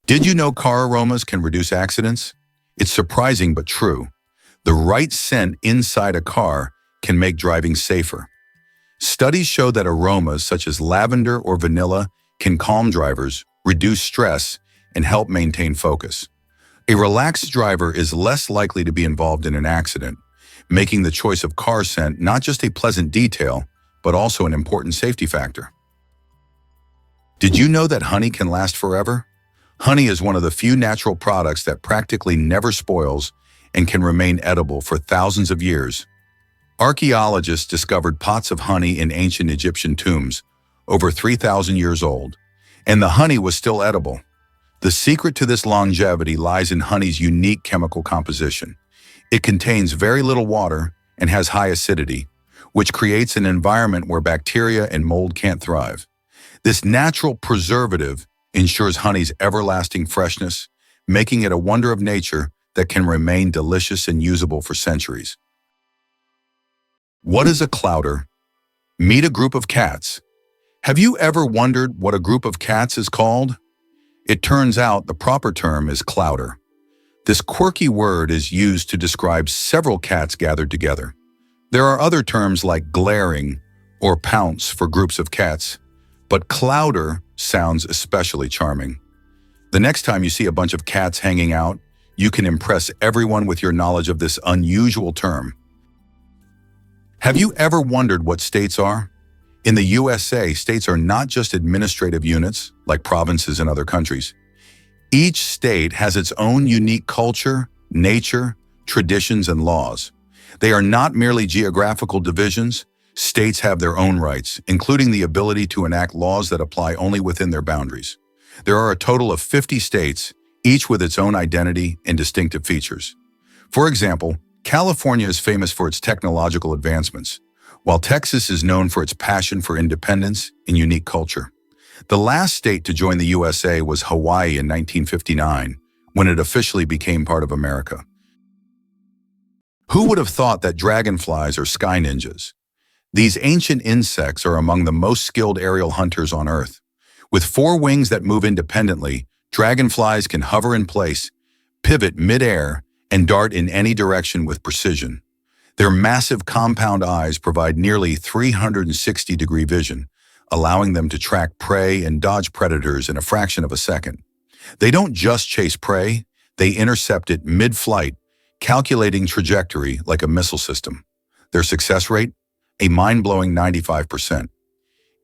Did you know car aromas can reduce accidents? It's surprising but true. The right scent inside a car can make driving safer. Studies show that aromas such as lavender or vanilla can calm drivers, reduce stress, and help maintain focus. A relaxed driver is less likely to be involved in an accident, making the choice of car scent not just a pleasant detail, but also an important safety factor. Did you know that honey can last forever? Honey is one of the few natural products that practically never spoils and can remain edible for thousands of years. Archaeologists discovered pots of honey in ancient Egyptian tombs, over 3,000 years old, and the honey was still edible. The secret to this longevity lies in honey's unique chemical composition. It contains very little water and has high acidity, which creates an environment where bacteria and mold can't thrive. This natural preservative ensures honey's everlasting freshness, making it a wonder of nature that can remain delicious and usable for centuries. What is a clouder? Meet a group of cats. Have you ever wondered what a group of cats is called? It turns out the proper term is clouder. This quirky word is used to describe several cats gathered together. There are other terms like glaring or pounce for groups of cats, but clouder sounds especially charming. The next time you see a bunch of cats hanging out, you can impress everyone with your knowledge of this unusual term. Have you ever wondered what states are? In the USA, states are not just administrative units like provinces in other countries. Each state has its own unique culture, nature, traditions, and laws. They are not merely geographical divisions. States have their own rights, including the ability to enact laws that apply only within their boundaries. There are a total of 50 states, each with its own identity and distinctive features. For example, California is famous for its technological advancements, while Texas is known for its passion for independence and unique culture. The last state to join the USA was Hawaii in 1959, when it officially became part of America. Who would have thought that dragonflies are sky ninjas? These ancient insects are among the most skilled aerial hunters on Earth. With 4 wings that move independently, dragonflies can hover in place, pivot mid-air, and dart in any direction with precision. Their massive compound eyes provide nearly 360-degree vision, allowing them to track prey and dodge predators in a fraction of a second. They don't just chase prey, they intercept it mid-flight, calculating trajectory like a missile system. Their success rate? A mind-blowing 95%.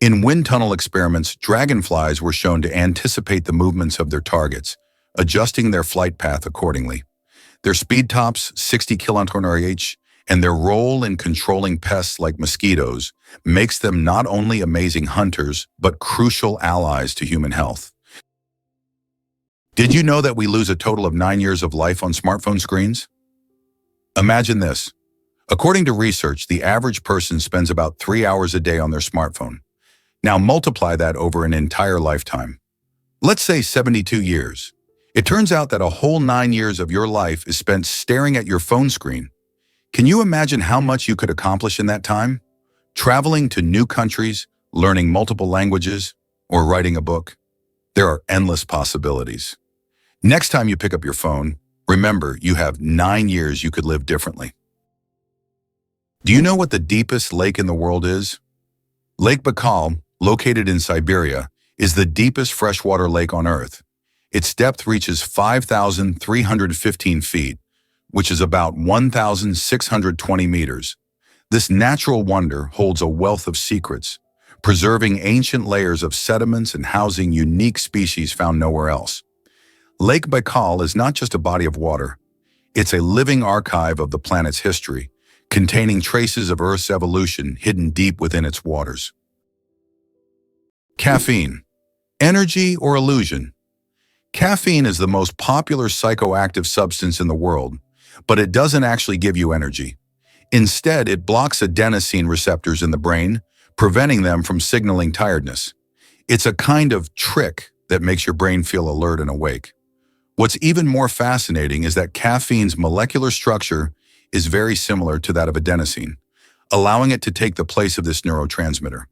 In wind tunnel experiments, dragonflies were shown to anticipate the movements of their targets, adjusting their flight path accordingly. Their speed tops, 60 km/h, and their role in controlling pests like mosquitoes makes them not only amazing hunters, but crucial allies to human health. Did you know that we lose a total of 9 years of life on smartphone screens? Imagine this. According to research, the average person spends about 3 hours a day on their smartphone. Now multiply that over an entire lifetime. Let's say 72 years. It turns out that a whole 9 years of your life is spent staring at your phone screen. Can you imagine how much you could accomplish in that time? Traveling to new countries, learning multiple languages, or writing a book? There are endless possibilities. Next time you pick up your phone, remember you have 9 years you could live differently. Do you know what the deepest lake in the world is? Lake Baikal, located in Siberia, is the deepest freshwater lake on Earth. Its depth reaches 5,315 feet, which is about 1,620 meters. This natural wonder holds a wealth of secrets, preserving ancient layers of sediments and housing unique species found nowhere else. Lake Baikal is not just a body of water. It's a living archive of the planet's history, containing traces of Earth's evolution hidden deep within its waters. Caffeine. Energy or illusion? Caffeine is the most popular psychoactive substance in the world, but it doesn't actually give you energy. Instead, it blocks adenosine receptors in the brain, preventing them from signaling tiredness. It's a kind of trick that makes your brain feel alert and awake. What's even more fascinating is that caffeine's molecular structure is very similar to that of adenosine, allowing it to take the place of this neurotransmitter.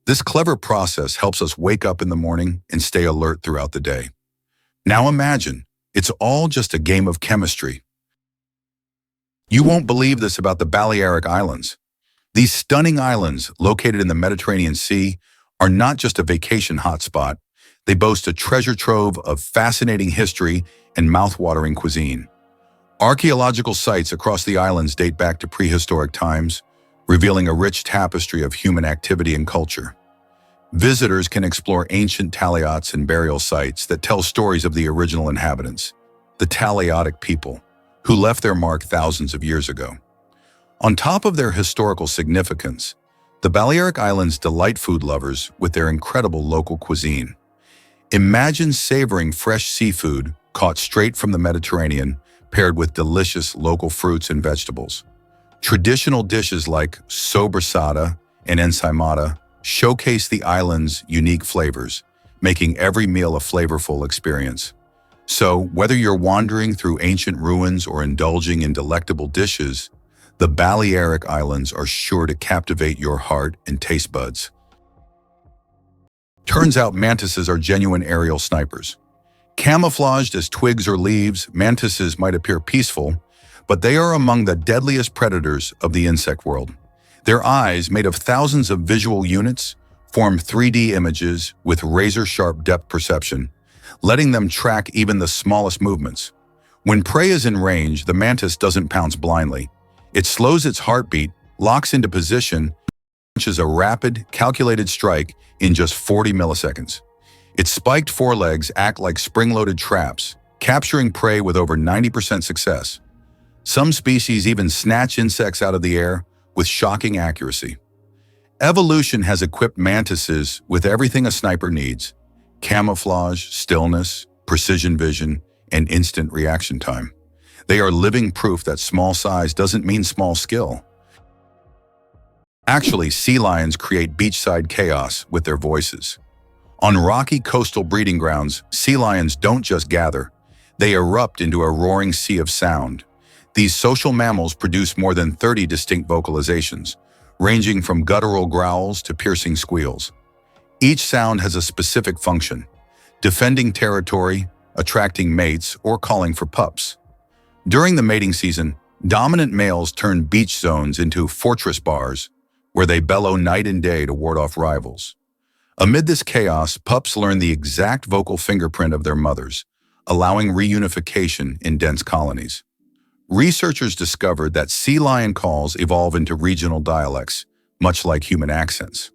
This clever process helps us wake up in the morning and stay alert throughout the day. Now imagine, it's all just a game of chemistry. You won't believe this about the Balearic Islands. These stunning islands, located in the Mediterranean Sea, are not just a vacation hotspot. They boast a treasure trove of fascinating history and mouth-watering cuisine. Archaeological sites across the islands date back to prehistoric times, revealing a rich tapestry of human activity and culture. Visitors can explore ancient taliots and burial sites that tell stories of the original inhabitants, the Taliotic people, who left their mark thousands of years ago. On top of their historical significance, the Balearic Islands delight food lovers with their incredible local cuisine. Imagine savoring fresh seafood caught straight from the Mediterranean, paired with delicious local fruits and vegetables. Traditional dishes like sobrasada and ensaimada showcase the island's unique flavors, making every meal a flavorful experience. So, whether you're wandering through ancient ruins or indulging in delectable dishes, the Balearic Islands are sure to captivate your heart and taste buds. Turns out mantises are genuine aerial snipers. Camouflaged as twigs or leaves, mantises might appear peaceful, but they are among the deadliest predators of the insect world. Their eyes, made of thousands of visual units, form 3D images with razor-sharp depth perception, letting them track even the smallest movements. When prey is in range, the mantis doesn't pounce blindly. It slows its heartbeat, locks into position, and launches a rapid, calculated strike in just 40 milliseconds. Its spiked forelegs act like spring-loaded traps, capturing prey with over 90% success. Some species even snatch insects out of the air with shocking accuracy. Evolution has equipped mantises with everything a sniper needs: camouflage, stillness, precision vision, and instant reaction time. They are living proof that small size doesn't mean small skill. Actually, sea lions create beachside chaos with their voices. On rocky coastal breeding grounds, sea lions don't just gather, they erupt into a roaring sea of sound. These social mammals produce more than 30 distinct vocalizations, ranging from guttural growls to piercing squeals. Each sound has a specific function: defending territory, attracting mates, or calling for pups. During the mating season, dominant males turn beach zones into fortress bars, where they bellow night and day to ward off rivals. Amid this chaos, pups learn the exact vocal fingerprint of their mothers, allowing reunification in dense colonies. Researchers discovered that sea lion calls evolve into regional dialects, much like human accents.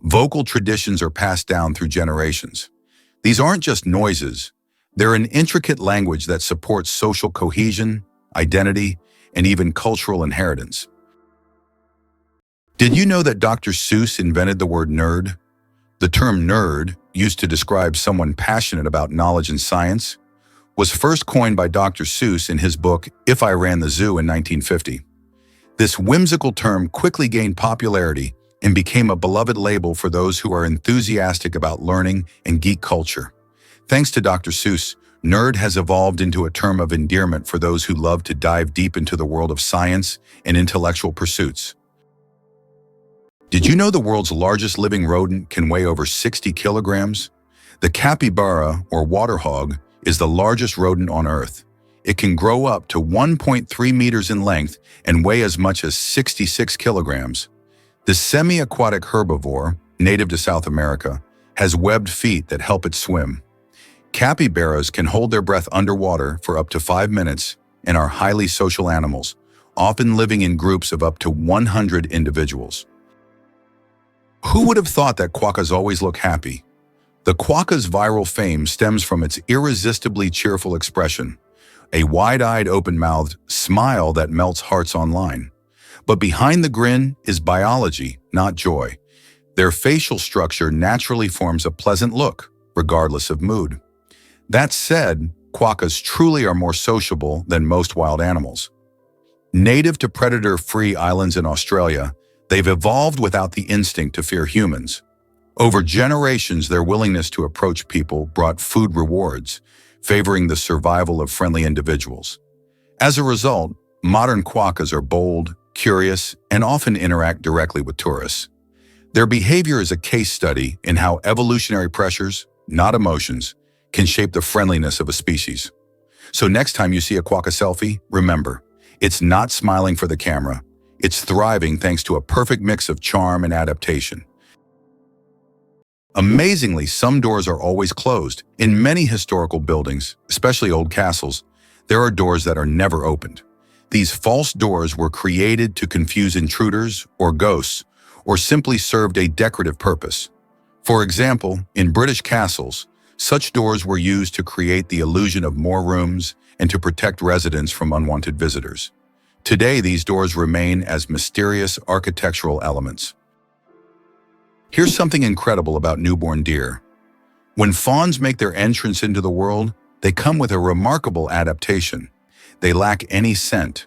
Vocal traditions are passed down through generations. These aren't just noises, they're an intricate language that supports social cohesion, identity, and even cultural inheritance. Did you know that Dr. Seuss invented the word nerd? The term nerd, used to describe someone passionate about knowledge and science, was first coined by Dr. Seuss in his book If I Ran the Zoo in 1950. This whimsical term quickly gained popularity and became a beloved label for those who are enthusiastic about learning and geek culture. Thanks to Dr. Seuss, nerd has evolved into a term of endearment for those who love to dive deep into the world of science and intellectual pursuits. Did you know the world's largest living rodent can weigh over 60 kilograms? The capybara, or water hog, is the largest rodent on Earth. It can grow up to 1.3 meters in length and weigh as much as 66 kilograms. This semi-aquatic herbivore, native to South America, has webbed feet that help it swim. Capybaras can hold their breath underwater for up to 5 minutes and are highly social animals, often living in groups of up to 100 individuals. Who would have thought that quokkas always look happy? The quokka's viral fame stems from its irresistibly cheerful expression, a wide-eyed, open-mouthed smile that melts hearts online. But behind the grin is biology, not joy. Their facial structure naturally forms a pleasant look, regardless of mood. That said, quokkas truly are more sociable than most wild animals. Native to predator-free islands in Australia, they've evolved without the instinct to fear humans. Over generations, their willingness to approach people brought food rewards, favoring the survival of friendly individuals. As a result, modern quokkas are bold, curious, and often interact directly with tourists. Their behavior is a case study in how evolutionary pressures, not emotions, can shape the friendliness of a species. So next time you see a quokka selfie, remember, it's not smiling for the camera. It's thriving thanks to a perfect mix of charm and adaptation. Amazingly, some doors are always closed. In many historical buildings, especially old castles, there are doors that are never opened. These false doors were created to confuse intruders or ghosts, or simply served a decorative purpose. For example, in British castles, such doors were used to create the illusion of more rooms and to protect residents from unwanted visitors. Today, these doors remain as mysterious architectural elements. Here's something incredible about newborn deer. When fawns make their entrance into the world, they come with a remarkable adaptation. They lack any scent.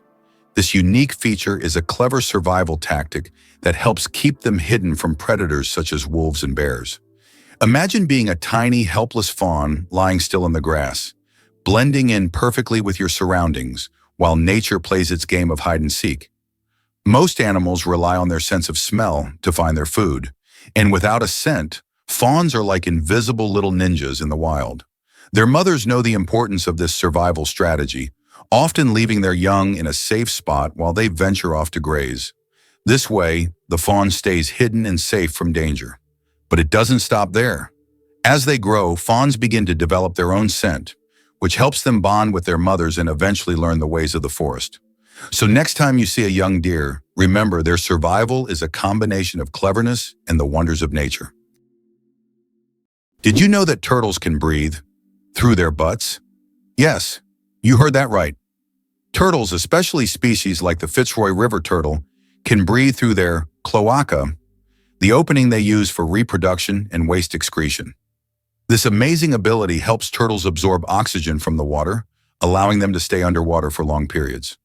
This unique feature is a clever survival tactic that helps keep them hidden from predators such as wolves and bears. Imagine being a tiny, helpless fawn lying still in the grass, blending in perfectly with your surroundings while nature plays its game of hide and seek. Most animals rely on their sense of smell to find their food, and without a scent, fawns are like invisible little ninjas in the wild. Their mothers know the importance of this survival strategy, often leaving their young in a safe spot while they venture off to graze. This way, the fawn stays hidden and safe from danger. But it doesn't stop there. As they grow, fawns begin to develop their own scent, which helps them bond with their mothers and eventually learn the ways of the forest. So next time you see a young deer, remember their survival is a combination of cleverness and the wonders of nature. Did you know that turtles can breathe through their butts? Yes, you heard that right. Turtles, especially species like the Fitzroy River turtle, can breathe through their cloaca, the opening they use for reproduction and waste excretion. This amazing ability helps turtles absorb oxygen from the water, allowing them to stay underwater for long periods.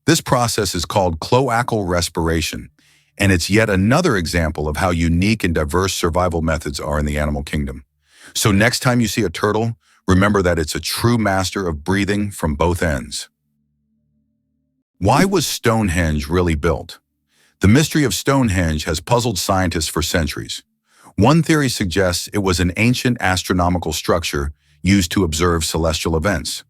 This process is called cloacal respiration, and it's yet another example of how unique and diverse survival methods are in the animal kingdom. So next time you see a turtle, remember that it's a true master of breathing from both ends. Why was Stonehenge really built? The mystery of Stonehenge has puzzled scientists for centuries. One theory suggests it was an ancient astronomical structure used to observe celestial events.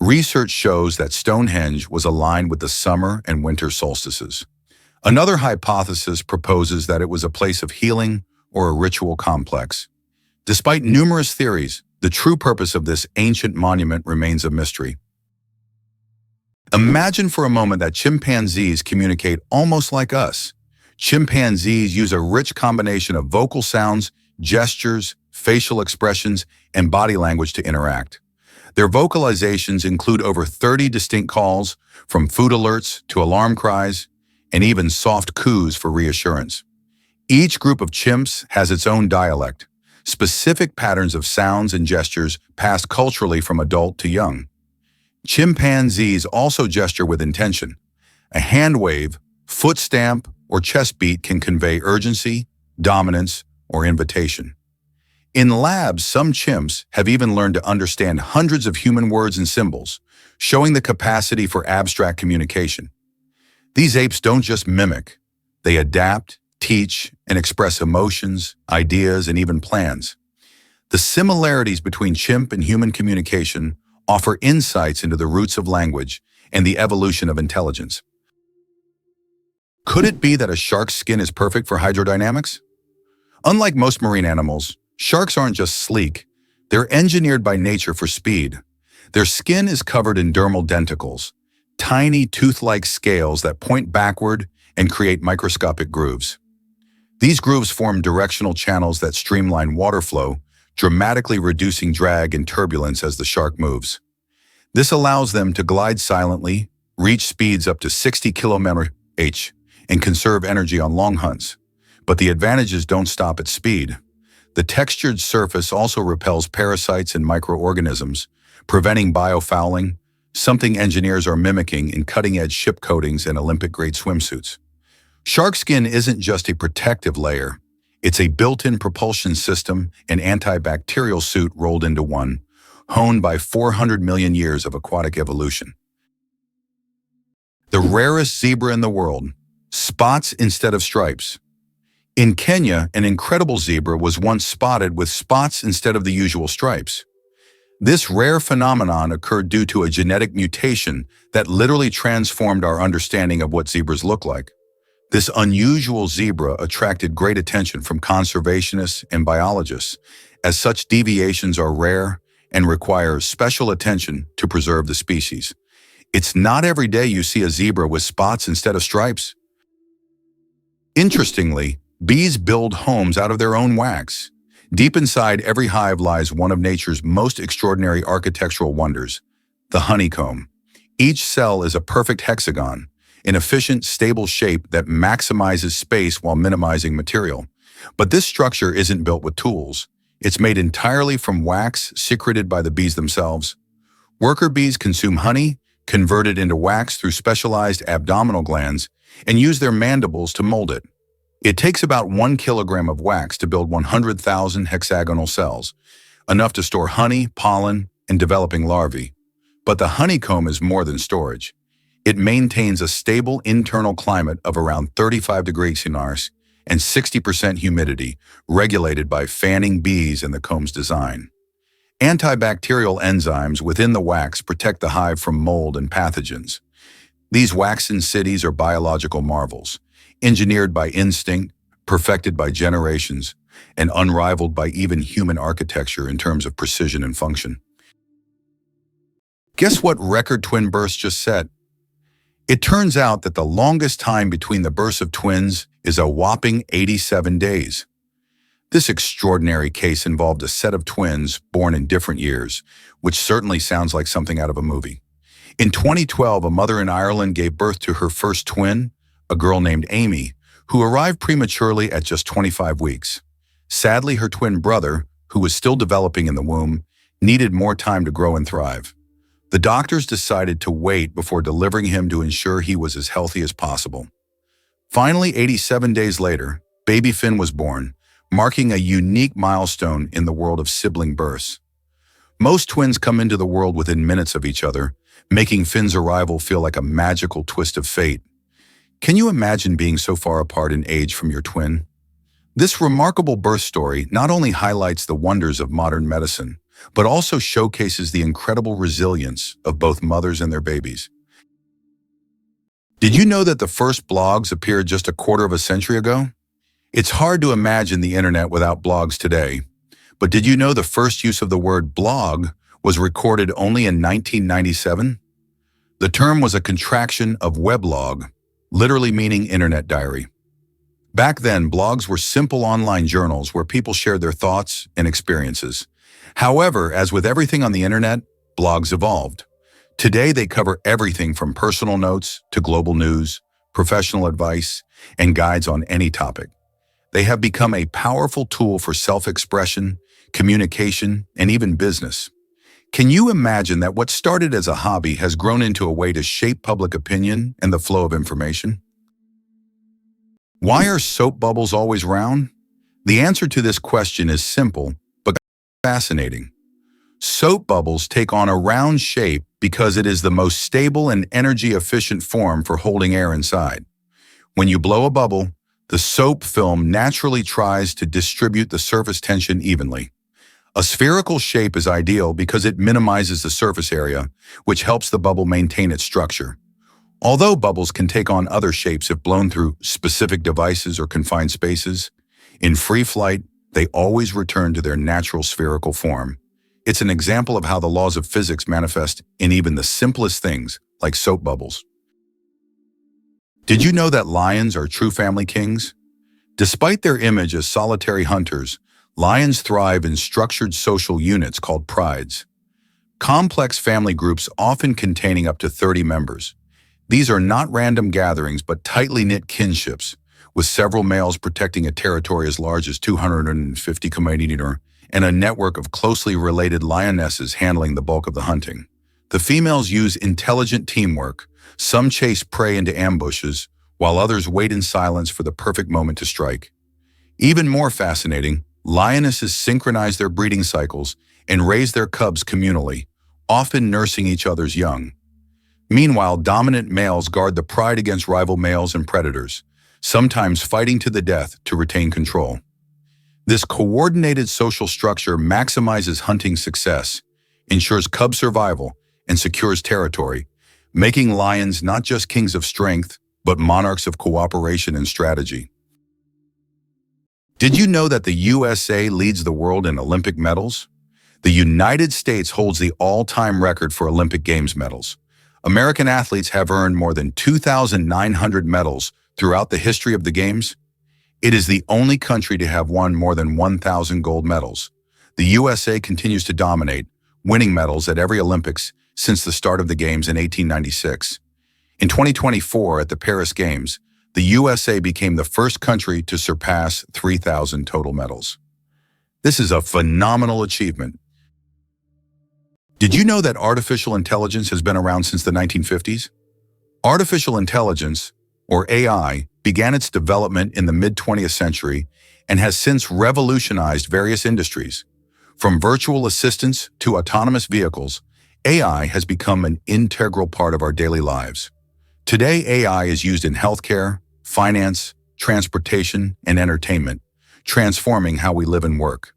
Research shows that Stonehenge was aligned with the summer and winter solstices. Another hypothesis proposes that it was a place of healing or a ritual complex. Despite numerous theories, the true purpose of this ancient monument remains a mystery. Imagine for a moment that chimpanzees communicate almost like us. Chimpanzees use a rich combination of vocal sounds, gestures, facial expressions, and body language to interact. Their vocalizations include over 30 distinct calls, from food alerts to alarm cries, and even soft coos for reassurance. Each group of chimps has its own dialect, specific patterns of sounds and gestures passed culturally from adult to young. Chimpanzees also gesture with intention. A hand wave, foot stamp, or chest beat can convey urgency, dominance, or invitation. In labs, some chimps have even learned to understand hundreds of human words and symbols, showing the capacity for abstract communication. These apes don't just mimic, they adapt, teach, and express emotions, ideas, and even plans. The similarities between chimp and human communication offer insights into the roots of language and the evolution of intelligence. Could it be that a shark's skin is perfect for hydrodynamics? Unlike most marine animals, sharks aren't just sleek, they're engineered by nature for speed. Their skin is covered in dermal denticles, tiny tooth-like scales that point backward and create microscopic grooves. These grooves form directional channels that streamline water flow, dramatically reducing drag and turbulence as the shark moves. This allows them to glide silently, reach speeds up to 60 km/h, and conserve energy on long hunts. But the advantages don't stop at speed. The textured surface also repels parasites and microorganisms, preventing biofouling, something engineers are mimicking in cutting-edge ship coatings and Olympic-grade swimsuits. Shark skin isn't just a protective layer. It's a built-in propulsion system and antibacterial suit rolled into one, honed by 400 million years of aquatic evolution. The rarest zebra in the world, spots instead of stripes. In Kenya, an incredible zebra was once spotted with spots instead of the usual stripes. This rare phenomenon occurred due to a genetic mutation that literally transformed our understanding of what zebras look like. This unusual zebra attracted great attention from conservationists and biologists, as such deviations are rare and require special attention to preserve the species. It's not every day you see a zebra with spots instead of stripes. Interestingly, bees build homes out of their own wax. Deep inside every hive lies one of nature's most extraordinary architectural wonders, the honeycomb. Each cell is a perfect hexagon, an efficient, stable shape that maximizes space while minimizing material. But this structure isn't built with tools. It's made entirely from wax secreted by the bees themselves. Worker bees consume honey, convert it into wax through specialized abdominal glands, and use their mandibles to mold it. It takes about 1 kilogram of wax to build 100,000 hexagonal cells, enough to store honey, pollen, and developing larvae. But the honeycomb is more than storage. It maintains a stable internal climate of around 35 degrees Celsius and 60% humidity, regulated by fanning bees and the comb's design. Antibacterial enzymes within the wax protect the hive from mold and pathogens. These waxen cities are biological marvels, engineered by instinct, perfected by generations, and unrivaled by even human architecture in terms of precision and function. Guess what record twin births just set? It turns out that the longest time between the births of twins is a whopping 87 days. This extraordinary case involved a set of twins born in different years, which certainly sounds like something out of a movie. In 2012, a mother in Ireland gave birth to her first twin, a girl named Amy, who arrived prematurely at just 25 weeks. Sadly, her twin brother, who was still developing in the womb, needed more time to grow and thrive. The doctors decided to wait before delivering him to ensure he was as healthy as possible. Finally, 87 days later, baby Finn was born, marking a unique milestone in the world of sibling births. Most twins come into the world within minutes of each other, making Finn's arrival feel like a magical twist of fate. Can you imagine being so far apart in age from your twin? This remarkable birth story not only highlights the wonders of modern medicine, but also showcases the incredible resilience of both mothers and their babies. Did you know that the first blogs appeared just a quarter of a century ago? It's hard to imagine the internet without blogs today, but did you know the first use of the word blog was recorded only in 1997? The term was a contraction of weblog, literally meaning internet diary. Back then, blogs were simple online journals where people shared their thoughts and experiences. However, as with everything on the internet, blogs evolved. Today, they cover everything from personal notes to global news, professional advice, and guides on any topic. They have become a powerful tool for self-expression, communication, and even business. Can you imagine that what started as a hobby has grown into a way to shape public opinion and the flow of information? Why are soap bubbles always round? The answer to this question is simple, but fascinating. Soap bubbles take on a round shape because it is the most stable and energy-efficient form for holding air inside. When you blow a bubble, the soap film naturally tries to distribute the surface tension evenly. A spherical shape is ideal because it minimizes the surface area, which helps the bubble maintain its structure. Although bubbles can take on other shapes if blown through specific devices or confined spaces, in free flight, they always return to their natural spherical form. It's an example of how the laws of physics manifest in even the simplest things, like soap bubbles. Did you know that lions are true family kings? Despite their image as solitary hunters, lions thrive in structured social units called prides. Complex family groups often containing up to 30 members. These are not random gatherings but tightly knit kinships, with several males protecting a territory as large as 250 km and a network of closely related lionesses handling the bulk of the hunting. The females use intelligent teamwork. Some chase prey into ambushes, while others wait in silence for the perfect moment to strike. Even more fascinating, lionesses synchronize their breeding cycles and raise their cubs communally, often nursing each other's young. Meanwhile, dominant males guard the pride against rival males and predators, sometimes fighting to the death to retain control. This coordinated social structure maximizes hunting success, ensures cub survival, and secures territory, making lions not just kings of strength, but monarchs of cooperation and strategy. Did you know that the USA leads the world in Olympic medals? The United States holds the all-time record for Olympic Games medals. American athletes have earned more than 2,900 medals throughout the history of the Games. It is the only country to have won more than 1,000 gold medals. The USA continues to dominate, winning medals at every Olympics since the start of the Games in 1896. In 2024, at the Paris Games, the USA became the first country to surpass 3,000 total medals. This is a phenomenal achievement. Did you know that artificial intelligence has been around since the 1950s? Artificial intelligence, or AI, began its development in the mid-20th century and has since revolutionized various industries. From virtual assistants to autonomous vehicles, AI has become an integral part of our daily lives. Today, AI is used in healthcare, finance, transportation, and entertainment, transforming how we live and work.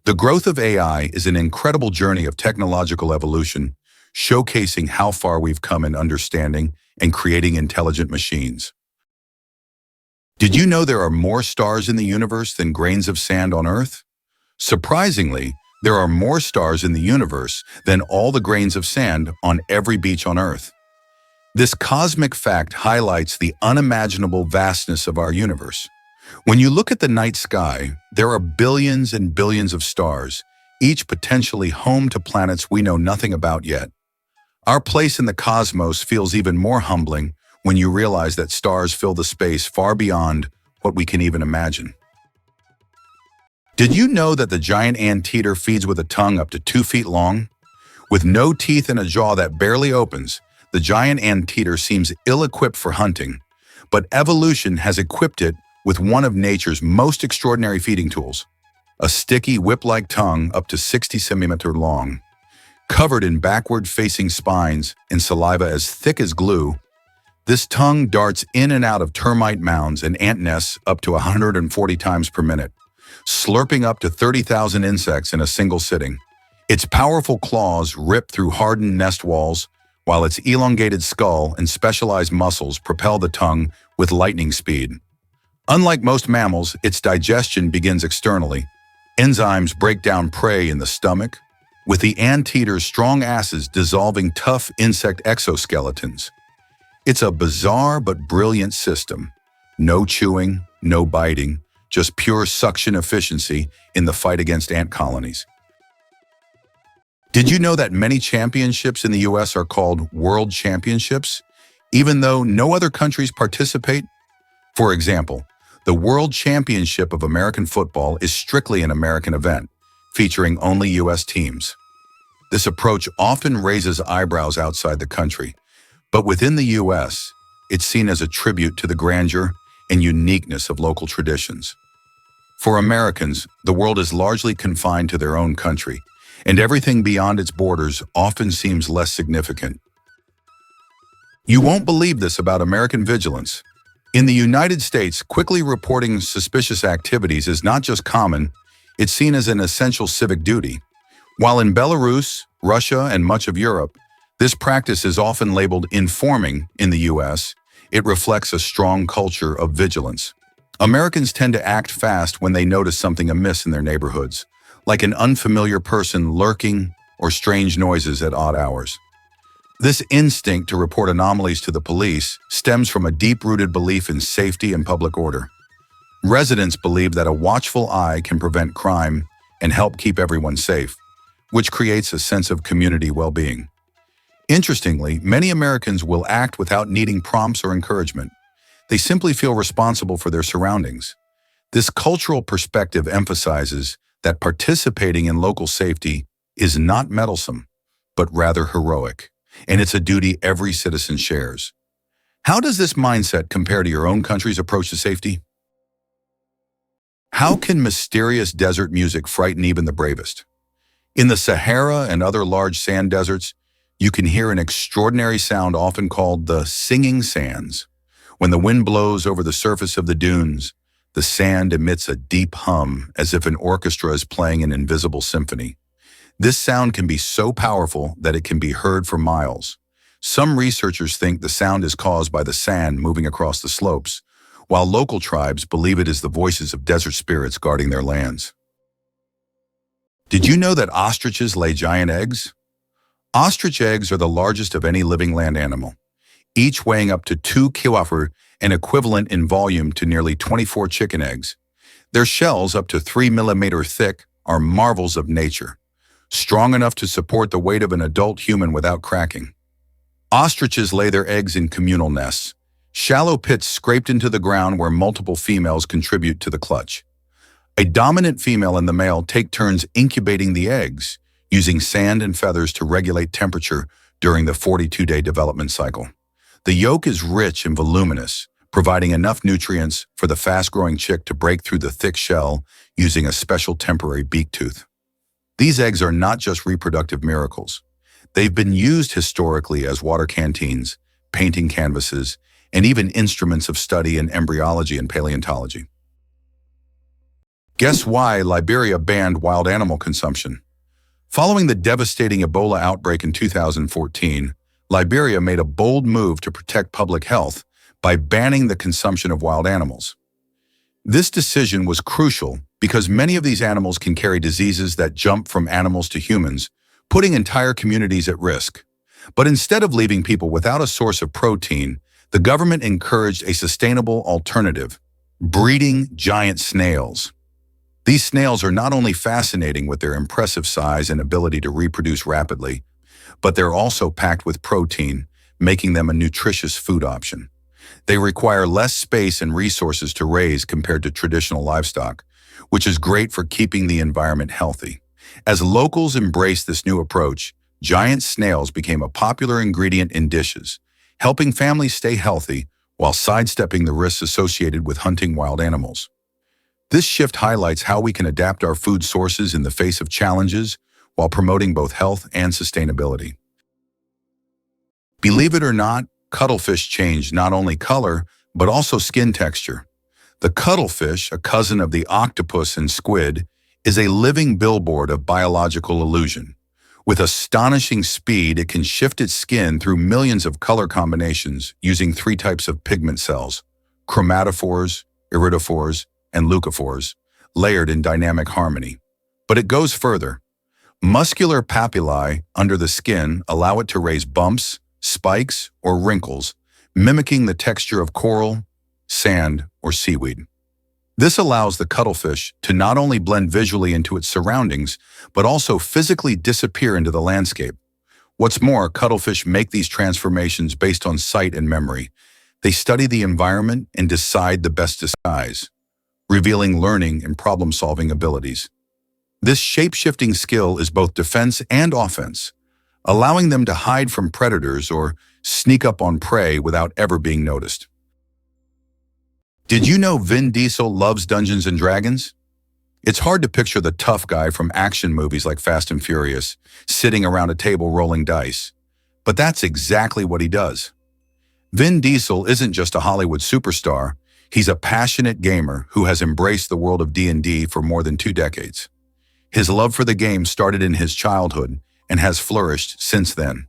The growth of AI is an incredible journey of technological evolution, showcasing how far we've come in understanding and creating intelligent machines. Did you know there are more stars in the universe than grains of sand on Earth? Surprisingly, there are more stars in the universe than all the grains of sand on every beach on Earth. This cosmic fact highlights the unimaginable vastness of our universe. When you look at the night sky, there are billions and billions of stars, each potentially home to planets we know nothing about yet. Our place in the cosmos feels even more humbling when you realize that stars fill the space far beyond what we can even imagine. Did you know that the giant anteater feeds with a tongue up to 2 feet long? With no teeth and a jaw that barely opens, the giant anteater seems ill-equipped for hunting, but evolution has equipped it with one of nature's most extraordinary feeding tools, a sticky whip-like tongue up to 60 centimeters long. Covered in backward-facing spines and saliva as thick as glue, this tongue darts in and out of termite mounds and ant nests up to 140 times per minute, slurping up to 30,000 insects in a single sitting. Its powerful claws rip through hardened nest walls, while its elongated skull and specialized muscles propel the tongue with lightning speed. Unlike most mammals, its digestion begins externally. Enzymes break down prey in the stomach, with the anteater's strong acids dissolving tough insect exoskeletons. It's a bizarre but brilliant system. No chewing, no biting, just pure suction efficiency in the fight against ant colonies. Did you know that many championships in the US are called World Championships, even though no other countries participate? For example, the World Championship of American football is strictly an American event, featuring only US teams. This approach often raises eyebrows outside the country, but within the US, it's seen as a tribute to the grandeur and uniqueness of local traditions. For Americans, the world is largely confined to their own country, and everything beyond its borders often seems less significant. You won't believe this about American vigilance. In the United States, quickly reporting suspicious activities is not just common, it's seen as an essential civic duty. While in Belarus, Russia, and much of Europe, this practice is often labeled informing in the US, it reflects a strong culture of vigilance. Americans tend to act fast when they notice something amiss in their neighborhoods, like an unfamiliar person lurking or strange noises at odd hours. This instinct to report anomalies to the police stems from a deep-rooted belief in safety and public order. Residents believe that a watchful eye can prevent crime and help keep everyone safe, which creates a sense of community well-being. Interestingly, many Americans will act without needing prompts or encouragement. They simply feel responsible for their surroundings. This cultural perspective emphasizes that participating in local safety is not meddlesome, but rather heroic, and it's a duty every citizen shares. How does this mindset compare to your own country's approach to safety? How can mysterious desert music frighten even the bravest? In the Sahara and other large sand deserts, you can hear an extraordinary sound often called the singing sands. When the wind blows over the surface of the dunes, the sand emits a deep hum as if an orchestra is playing an invisible symphony. This sound can be so powerful that it can be heard for miles. Some researchers think the sound is caused by the sand moving across the slopes, while local tribes believe it is the voices of desert spirits guarding their lands. Did you know that ostriches lay giant eggs? Ostrich eggs are the largest of any living land animal, each weighing up to 2 kilograms, an equivalent in volume to nearly 24 chicken eggs. Their shells, up to 3 millimeters thick, are marvels of nature, strong enough to support the weight of an adult human without cracking. Ostriches lay their eggs in communal nests, shallow pits scraped into the ground where multiple females contribute to the clutch. A dominant female and the male take turns incubating the eggs, using sand and feathers to regulate temperature during the 42-day development cycle. The yolk is rich and voluminous, providing enough nutrients for the fast-growing chick to break through the thick shell using a special temporary beak tooth. These eggs are not just reproductive miracles. They've been used historically as water canteens, painting canvases, and even instruments of study in embryology and paleontology. Guess why Liberia banned wild animal consumption? Following the devastating Ebola outbreak in 2014, Liberia made a bold move to protect public health by banning the consumption of wild animals. This decision was crucial because many of these animals can carry diseases that jump from animals to humans, putting entire communities at risk. But instead of leaving people without a source of protein, the government encouraged a sustainable alternative: breeding giant snails. These snails are not only fascinating with their impressive size and ability to reproduce rapidly, but they're also packed with protein, making them a nutritious food option. They require less space and resources to raise compared to traditional livestock, which is great for keeping the environment healthy. As locals embraced this new approach, giant snails became a popular ingredient in dishes, helping families stay healthy while sidestepping the risks associated with hunting wild animals. This shift highlights how we can adapt our food sources in the face of challenges while promoting both health and sustainability. Believe it or not, cuttlefish change not only color, but also skin texture. The cuttlefish, a cousin of the octopus and squid, is a living billboard of biological illusion. With astonishing speed, it can shift its skin through millions of color combinations using 3 types of pigment cells: chromatophores, iridophores, and leucophores, layered in dynamic harmony. But it goes further. Muscular papillae under the skin allow it to raise bumps, spikes, or wrinkles, mimicking the texture of coral, sand, or seaweed. This allows the cuttlefish to not only blend visually into its surroundings, but also physically disappear into the landscape. What's more, cuttlefish make these transformations based on sight and memory. They study the environment and decide the best disguise, revealing learning and problem-solving abilities. This shape-shifting skill is both defense and offense, allowing them to hide from predators or sneak up on prey without ever being noticed. Did you know Vin Diesel loves Dungeons and Dragons? It's hard to picture the tough guy from action movies like Fast and Furious sitting around a table rolling dice, but that's exactly what he does. Vin Diesel isn't just a Hollywood superstar, he's a passionate gamer who has embraced the world of D&D for more than 2 decades. His love for the game started in his childhood and has flourished since then.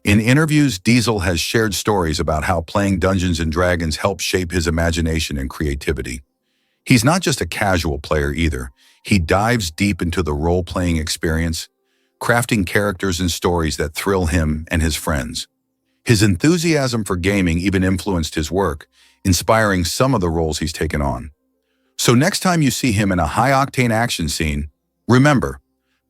In interviews, Diesel has shared stories about how playing Dungeons and Dragons helped shape his imagination and creativity. He's not just a casual player either. He dives deep into the role-playing experience, crafting characters and stories that thrill him and his friends. His enthusiasm for gaming even influenced his work, inspiring some of the roles he's taken on. So next time you see him in a high-octane action scene, remember,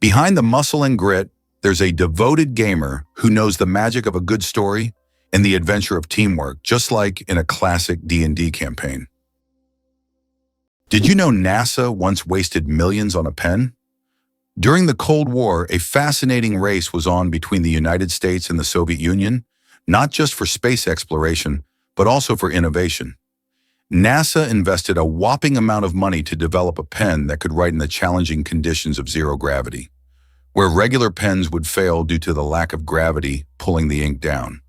behind the muscle and grit, there's a devoted gamer who knows the magic of a good story and the adventure of teamwork, just like in a classic D&D campaign. Did you know NASA once wasted millions on a pen? During the Cold War, a fascinating race was on between the United States and the Soviet Union, not just for space exploration, but also for innovation. NASA invested a whopping amount of money to develop a pen that could write in the challenging conditions of zero gravity, where regular pens would fail due to the lack of gravity pulling the ink down.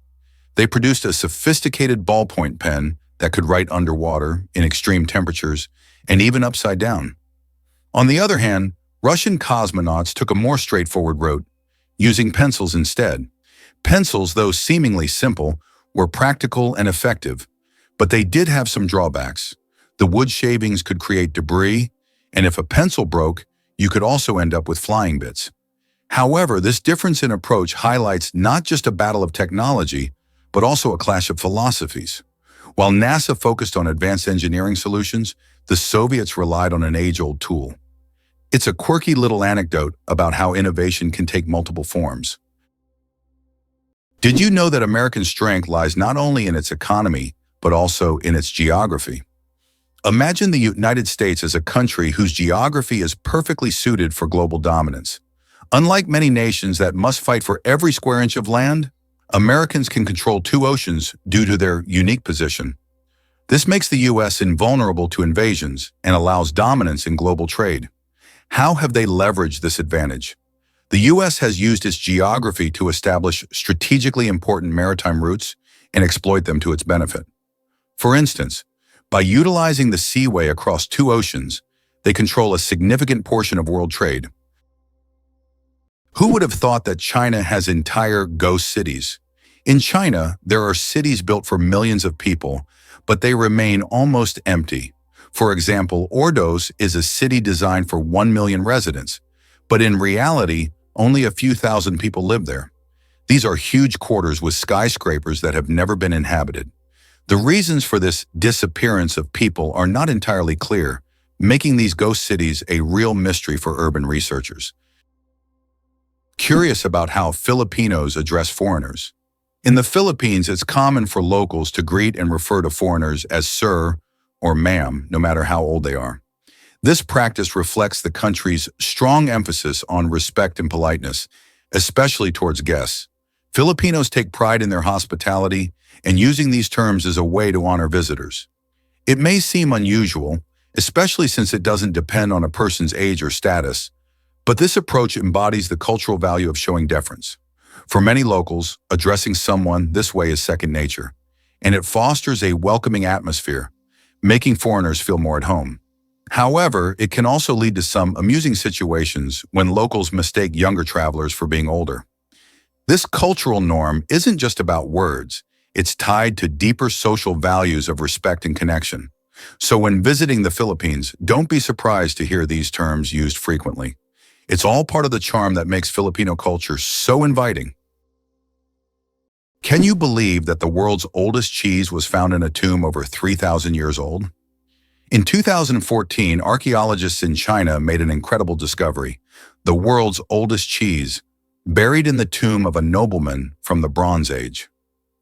They produced a sophisticated ballpoint pen that could write underwater, in extreme temperatures, and even upside down. On the other hand, Russian cosmonauts took a more straightforward route, using pencils instead. Pencils, though seemingly simple, were practical and effective, but they did have some drawbacks. The wood shavings could create debris, and if a pencil broke, you could also end up with flying bits. However, this difference in approach highlights not just a battle of technology, but also a clash of philosophies. While NASA focused on advanced engineering solutions, the Soviets relied on an age-old tool. It's a quirky little anecdote about how innovation can take multiple forms. Did you know that American strength lies not only in its economy, but also in its geography? Imagine the United States as a country whose geography is perfectly suited for global dominance. Unlike many nations that must fight for every square inch of land, Americans can control 2 oceans due to their unique position. This makes the U.S. invulnerable to invasions and allows dominance in global trade. How have they leveraged this advantage? The U.S. has used its geography to establish strategically important maritime routes and exploit them to its benefit. For instance, by utilizing the seaway across 2 oceans, they control a significant portion of world trade. Who would have thought that China has entire ghost cities? In China, there are cities built for millions of people, but they remain almost empty. For example, Ordos is a city designed for 1 million residents, but in reality, only a few thousand people live there. These are huge quarters with skyscrapers that have never been inhabited. The reasons for this disappearance of people are not entirely clear, making these ghost cities a real mystery for urban researchers. Curious about how Filipinos address foreigners. In the Philippines, it's common for locals to greet and refer to foreigners as sir or ma'am, no matter how old they are. This practice reflects the country's strong emphasis on respect and politeness, especially towards guests. Filipinos take pride in their hospitality, and using these terms is a way to honor visitors. It may seem unusual, especially since it doesn't depend on a person's age or status, but this approach embodies the cultural value of showing deference. For many locals, addressing someone this way is second nature, and it fosters a welcoming atmosphere, making foreigners feel more at home. However, it can also lead to some amusing situations when locals mistake younger travelers for being older. This cultural norm isn't just about words, it's tied to deeper social values of respect and connection. So when visiting the Philippines, don't be surprised to hear these terms used frequently. It's all part of the charm that makes Filipino culture so inviting. Can you believe that the world's oldest cheese was found in a tomb over 3,000 years old? In 2014, archaeologists in China made an incredible discovery: the world's oldest cheese, buried in the tomb of a nobleman from the Bronze Age.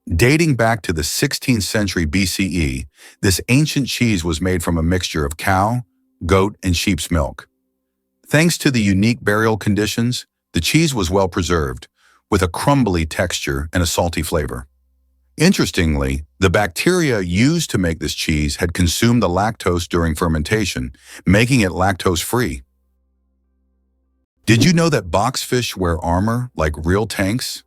Dating back to the 16th century BCE, this ancient cheese was made from a mixture of cow, goat, and sheep's milk. Thanks to the unique burial conditions, the cheese was well preserved, with a crumbly texture and a salty flavor. Interestingly, the bacteria used to make this cheese had consumed the lactose during fermentation, making it lactose-free. Did you know that boxfish wear armor like real tanks?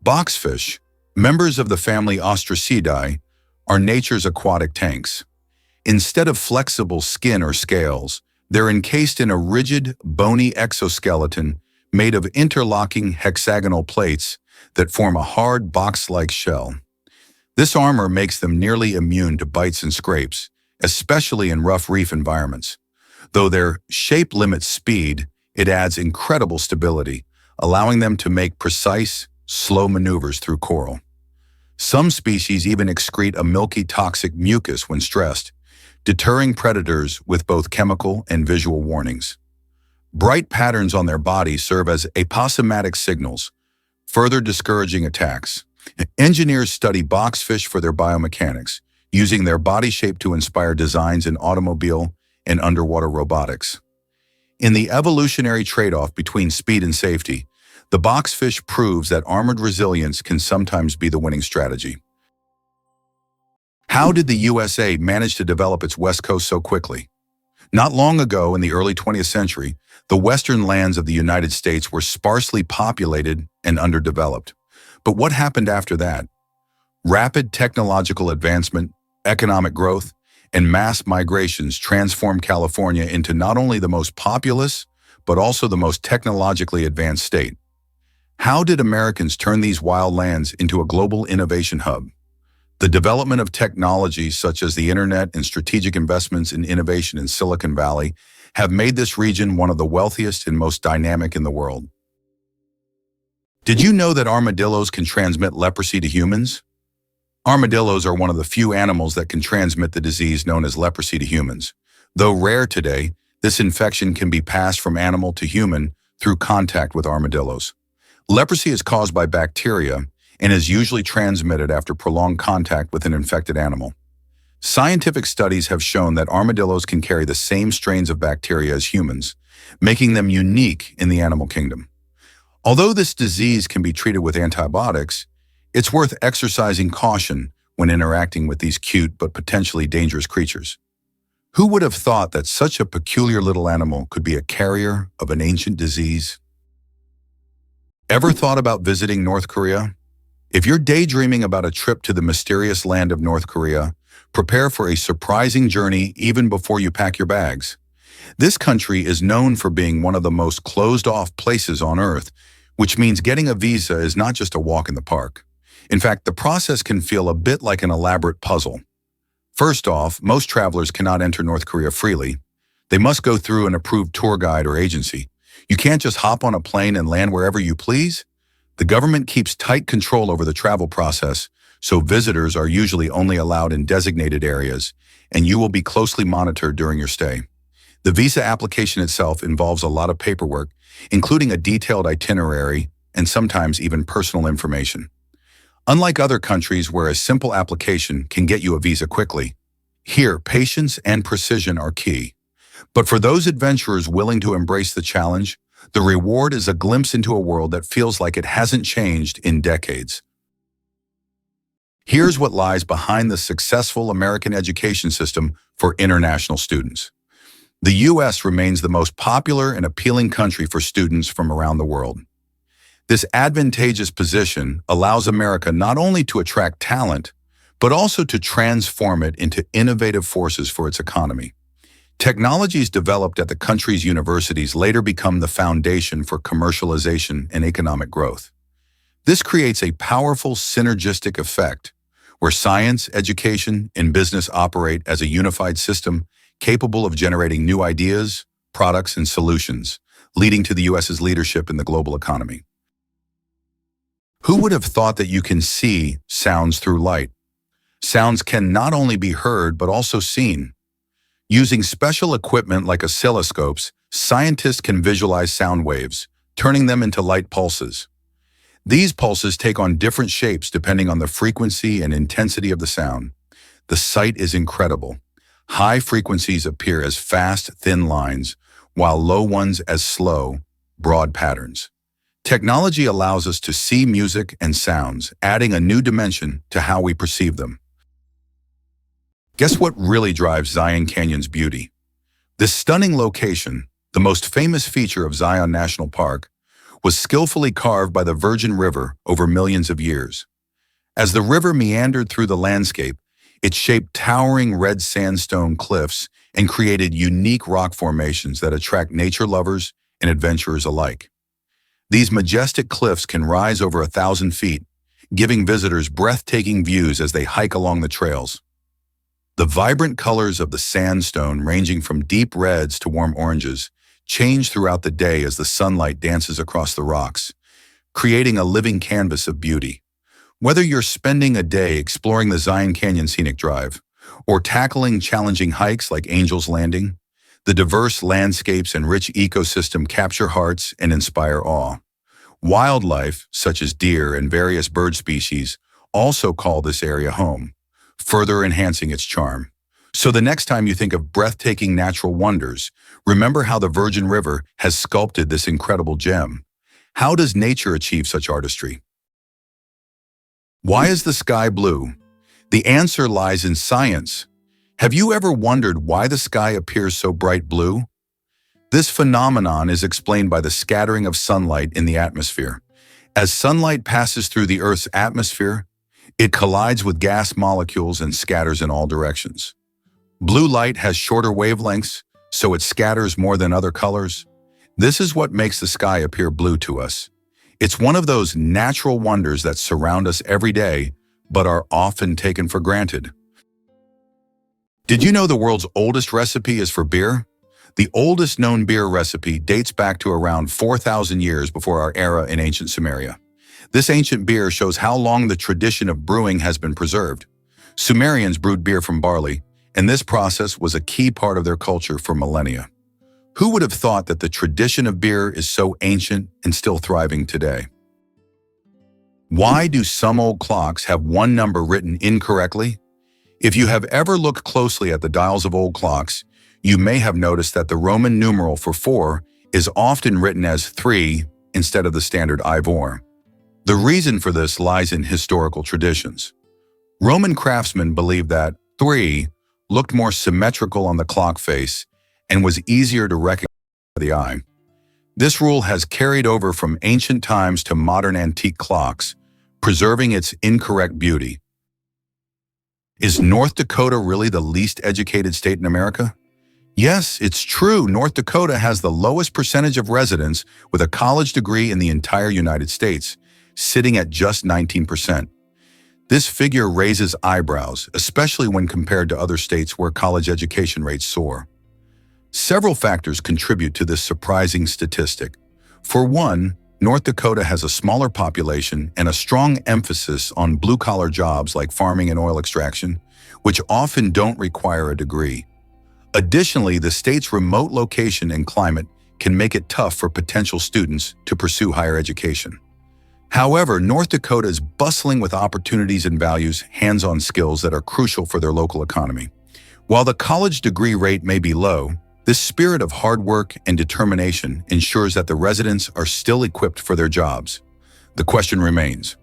Boxfish, members of the family Ostricidae, are nature's aquatic tanks. Instead of flexible skin or scales, they're encased in a rigid, bony exoskeleton made of interlocking hexagonal plates that form a hard box-like shell. This armor makes them nearly immune to bites and scrapes, especially in rough reef environments. Though their shape limits speed, it adds incredible stability, allowing them to make precise, slow maneuvers through coral. Some species even excrete a milky toxic mucus when stressed, deterring predators with both chemical and visual warnings. Bright patterns on their body serve as aposematic signals, further discouraging attacks. Engineers study boxfish for their biomechanics, using their body shape to inspire designs in automobile and underwater robotics. In the evolutionary trade-off between speed and safety, the boxfish proves that armored resilience can sometimes be the winning strategy. How did the USA manage to develop its West Coast so quickly? Not long ago, in the early 20th century, the western lands of the United States were sparsely populated and underdeveloped. But what happened after that? Rapid technological advancement, economic growth, and mass migrations transformed California into not only the most populous, but also the most technologically advanced state. How did Americans turn these wild lands into a global innovation hub? The development of technologies such as the internet and strategic investments in innovation in Silicon Valley have made this region one of the wealthiest and most dynamic in the world. Did you know that armadillos can transmit leprosy to humans? Armadillos are one of the few animals that can transmit the disease known as leprosy to humans. Though rare today, this infection can be passed from animal to human through contact with armadillos. Leprosy is caused by bacteria and is usually transmitted after prolonged contact with an infected animal. Scientific studies have shown that armadillos can carry the same strains of bacteria as humans, making them unique in the animal kingdom. Although this disease can be treated with antibiotics, it's worth exercising caution when interacting with these cute but potentially dangerous creatures. Who would have thought that such a peculiar little animal could be a carrier of an ancient disease? Ever thought about visiting North Korea? If you're daydreaming about a trip to the mysterious land of North Korea, prepare for a surprising journey even before you pack your bags. This country is known for being one of the most closed-off places on Earth, which means getting a visa is not just a walk in the park. In fact, the process can feel a bit like an elaborate puzzle. First off, most travelers cannot enter North Korea freely. They must go through an approved tour guide or agency. You can't just hop on a plane and land wherever you please. The government keeps tight control over the travel process, so visitors are usually only allowed in designated areas, and you will be closely monitored during your stay. The visa application itself involves a lot of paperwork, including a detailed itinerary and sometimes even personal information. Unlike other countries where a simple application can get you a visa quickly, here patience and precision are key. But for those adventurers willing to embrace the challenge, the reward is a glimpse into a world that feels like it hasn't changed in decades. Here's what lies behind the successful American education system for international students. The U.S. remains the most popular and appealing country for students from around the world. This advantageous position allows America not only to attract talent, but also to transform it into innovative forces for its economy. Technologies developed at the country's universities later become the foundation for commercialization and economic growth. This creates a powerful synergistic effect where science, education, and business operate as a unified system capable of generating new ideas, products, and solutions, leading to the U.S.'s leadership in the global economy. Who would have thought that you can see sounds through light? Sounds can not only be heard but also seen. Using special equipment like oscilloscopes, scientists can visualize sound waves, turning them into light pulses. These pulses take on different shapes depending on the frequency and intensity of the sound. The sight is incredible. High frequencies appear as fast, thin lines, while low ones as slow, broad patterns. Technology allows us to see music and sounds, adding a new dimension to how we perceive them. Guess what really drives Zion Canyon's beauty? This stunning location, the most famous feature of Zion National Park, was skillfully carved by the Virgin River over millions of years. As the river meandered through the landscape, it shaped towering red sandstone cliffs and created unique rock formations that attract nature lovers and adventurers alike. These majestic cliffs can rise over 1,000 feet, giving visitors breathtaking views as they hike along the trails. The vibrant colors of the sandstone, ranging from deep reds to warm oranges, change throughout the day as the sunlight dances across the rocks, creating a living canvas of beauty. Whether you're spending a day exploring the Zion Canyon Scenic Drive or tackling challenging hikes like Angel's Landing, the diverse landscapes and rich ecosystem capture hearts and inspire awe. Wildlife, such as deer and various bird species, also call this area home, further enhancing its charm. So the next time you think of breathtaking natural wonders, remember how the Virgin River has sculpted this incredible gem. How does nature achieve such artistry? Why is the sky blue? The answer lies in science. Have you ever wondered why the sky appears so bright blue? This phenomenon is explained by the scattering of sunlight in the atmosphere. As sunlight passes through the Earth's atmosphere, it collides with gas molecules and scatters in all directions. Blue light has shorter wavelengths, so it scatters more than other colors. This is what makes the sky appear blue to us. It's one of those natural wonders that surround us every day, but are often taken for granted. Did you know the world's oldest recipe is for beer? The oldest known beer recipe dates back to around 4,000 years before our era in ancient Sumeria. This ancient beer shows how long the tradition of brewing has been preserved. Sumerians brewed beer from barley, and this process was a key part of their culture for millennia. Who would have thought that the tradition of beer is so ancient and still thriving today? Why do some old clocks have one number written incorrectly? If you have ever looked closely at the dials of old clocks, you may have noticed that the Roman numeral for 4 is often written as 3 instead of the standard Ivor. The reason for this lies in historical traditions. Roman craftsmen believed that 3 looked more symmetrical on the clock face and was easier to recognize by the eye. This rule has carried over from ancient times to modern antique clocks, preserving its incorrect beauty. Is North Dakota really the least educated state in America? Yes, it's true. North Dakota has the lowest percentage of residents with a college degree in the entire United States, sitting at just 19%. This figure raises eyebrows, especially when compared to other states where college education rates soar. Several factors contribute to this surprising statistic. For one, North Dakota has a smaller population and a strong emphasis on blue-collar jobs like farming and oil extraction, which often don't require a degree. Additionally, the state's remote location and climate can make it tough for potential students to pursue higher education. However, North Dakota is bustling with opportunities and values hands-on skills that are crucial for their local economy. While the college degree rate may be low, this spirit of hard work and determination ensures that the residents are still equipped for their jobs. The question remains,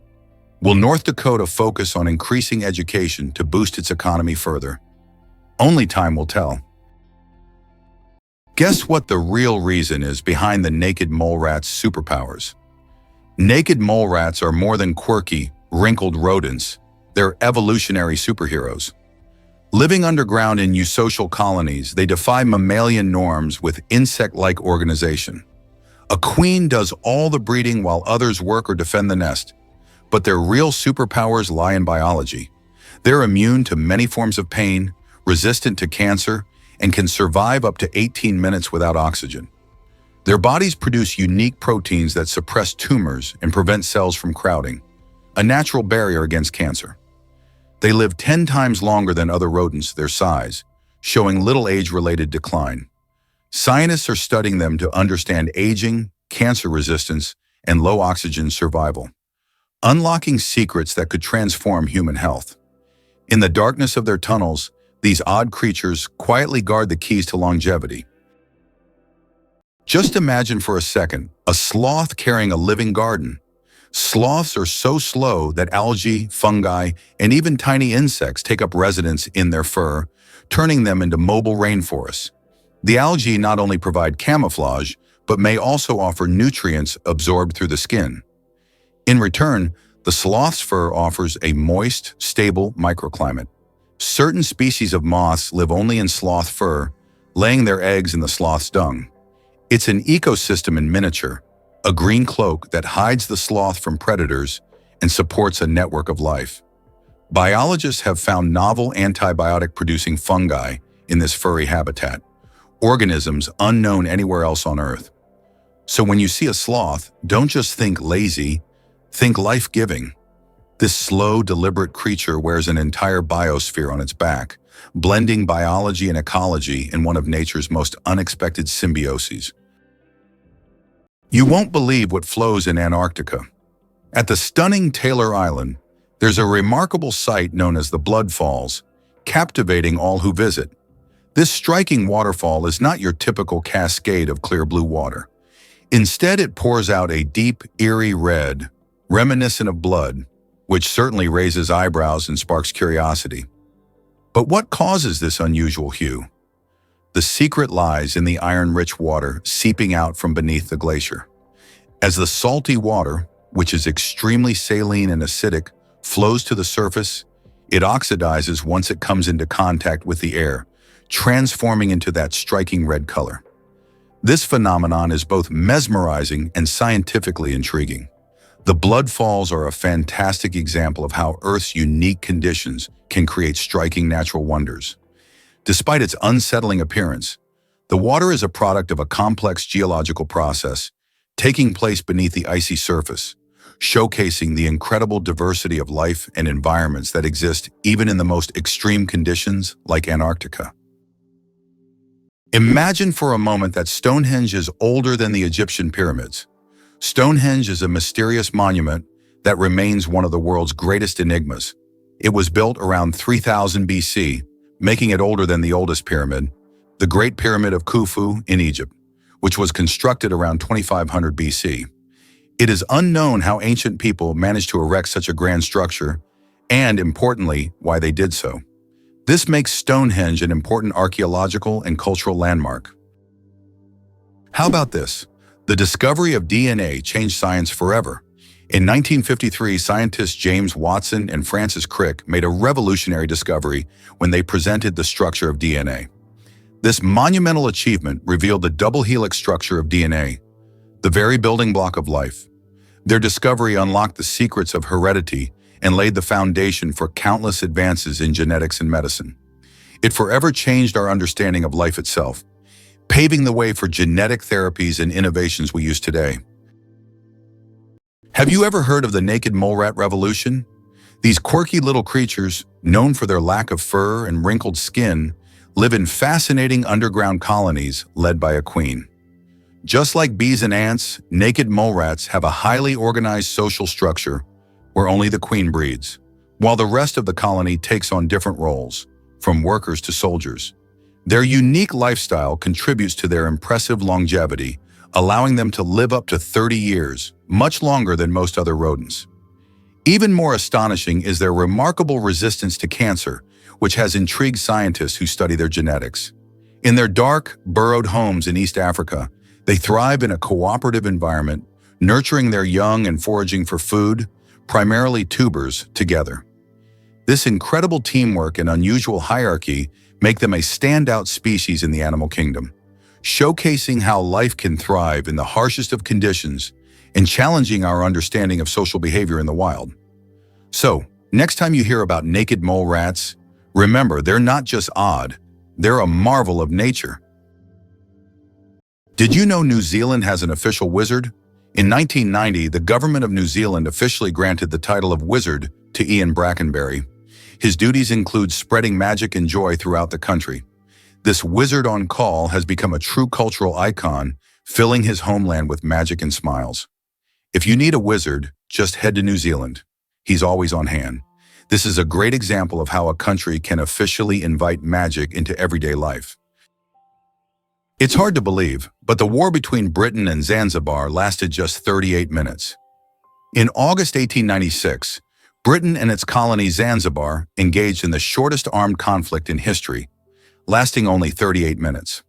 will North Dakota focus on increasing education to boost its economy further? Only time will tell. Guess what the real reason is behind the naked mole rat's superpowers? Naked mole rats are more than quirky, wrinkled rodents. They're evolutionary superheroes. Living underground in eusocial colonies, they defy mammalian norms with insect-like organization. A queen does all the breeding while others work or defend the nest. But their real superpowers lie in biology. They're immune to many forms of pain, resistant to cancer, and can survive up to 18 minutes without oxygen. Their bodies produce unique proteins that suppress tumors and prevent cells from crowding, a natural barrier against cancer. They live 10 times longer than other rodents their size, showing little age-related decline. Scientists are studying them to understand aging, cancer resistance, and low oxygen survival, unlocking secrets that could transform human health. In the darkness of their tunnels, these odd creatures quietly guard the keys to longevity. Just imagine for a second a sloth carrying a living garden. Sloths are so slow that algae, fungi, and even tiny insects take up residence in their fur, turning them into mobile rainforests. The algae not only provide camouflage, but may also offer nutrients absorbed through the skin. In return, the sloth's fur offers a moist, stable microclimate. Certain species of moths live only in sloth fur, laying their eggs in the sloth's dung. It's an ecosystem in miniature, a green cloak that hides the sloth from predators and supports a network of life. Biologists have found novel antibiotic-producing fungi in this furry habitat, organisms unknown anywhere else on Earth. So when you see a sloth, don't just think lazy, think life-giving. This slow, deliberate creature wears an entire biosphere on its back, blending biology and ecology in one of nature's most unexpected symbioses. You won't believe what flows in Antarctica. At the stunning Taylor Island, there's a remarkable sight known as the Blood Falls, captivating all who visit. This striking waterfall is not your typical cascade of clear blue water. Instead, it pours out a deep, eerie red, reminiscent of blood, which certainly raises eyebrows and sparks curiosity. But what causes this unusual hue? The secret lies in the iron-rich water seeping out from beneath the glacier. As the salty water, which is extremely saline and acidic, flows to the surface, it oxidizes once it comes into contact with the air, transforming into that striking red color. This phenomenon is both mesmerizing and scientifically intriguing. The blood falls are a fantastic example of how Earth's unique conditions can create striking natural wonders. Despite its unsettling appearance, the water is a product of a complex geological process taking place beneath the icy surface, showcasing the incredible diversity of life and environments that exist even in the most extreme conditions like Antarctica. Imagine for a moment that Stonehenge is older than the Egyptian pyramids. Stonehenge is a mysterious monument that remains one of the world's greatest enigmas. It was built around 3000 BC, making it older than the oldest pyramid, the Great Pyramid of Khufu in Egypt, which was constructed around 2500 BC. It is unknown how ancient people managed to erect such a grand structure, and importantly, why they did so. This makes Stonehenge an important archaeological and cultural landmark. How about this? The discovery of DNA changed science forever. In 1953, scientists James Watson and Francis Crick made a revolutionary discovery when they presented the structure of DNA. This monumental achievement revealed the double helix structure of DNA, the very building block of life. Their discovery unlocked the secrets of heredity and laid the foundation for countless advances in genetics and medicine. It forever changed our understanding of life itself, paving the way for genetic therapies and innovations we use today. Have you ever heard of the naked mole rat revolution? These quirky little creatures, known for their lack of fur and wrinkled skin, live in fascinating underground colonies led by a queen. Just like bees and ants, naked mole rats have a highly organized social structure where only the queen breeds, while the rest of the colony takes on different roles, from workers to soldiers. Their unique lifestyle contributes to their impressive longevity, allowing them to live up to 30 years, much longer than most other rodents. Even more astonishing is their remarkable resistance to cancer, which has intrigued scientists who study their genetics. In their dark, burrowed homes in East Africa, they thrive in a cooperative environment, nurturing their young and foraging for food, primarily tubers, together. This incredible teamwork and unusual hierarchy make them a standout species in the animal kingdom, showcasing how life can thrive in the harshest of conditions and challenging our understanding of social behavior in the wild. So, next time you hear about naked mole rats, remember they're not just odd, they're a marvel of nature. Did you know New Zealand has an official wizard? In 1990, the government of New Zealand officially granted the title of wizard to Ian Brackenbury. His duties include spreading magic and joy throughout the country. This wizard on call has become a true cultural icon, filling his homeland with magic and smiles. If you need a wizard, just head to New Zealand. He's always on hand. This is a great example of how a country can officially invite magic into everyday life. It's hard to believe, but the war between Britain and Zanzibar lasted just 38 minutes. In August 1896, Britain and its colony Zanzibar engaged in the shortest armed conflict in history, lasting only 38 minutes.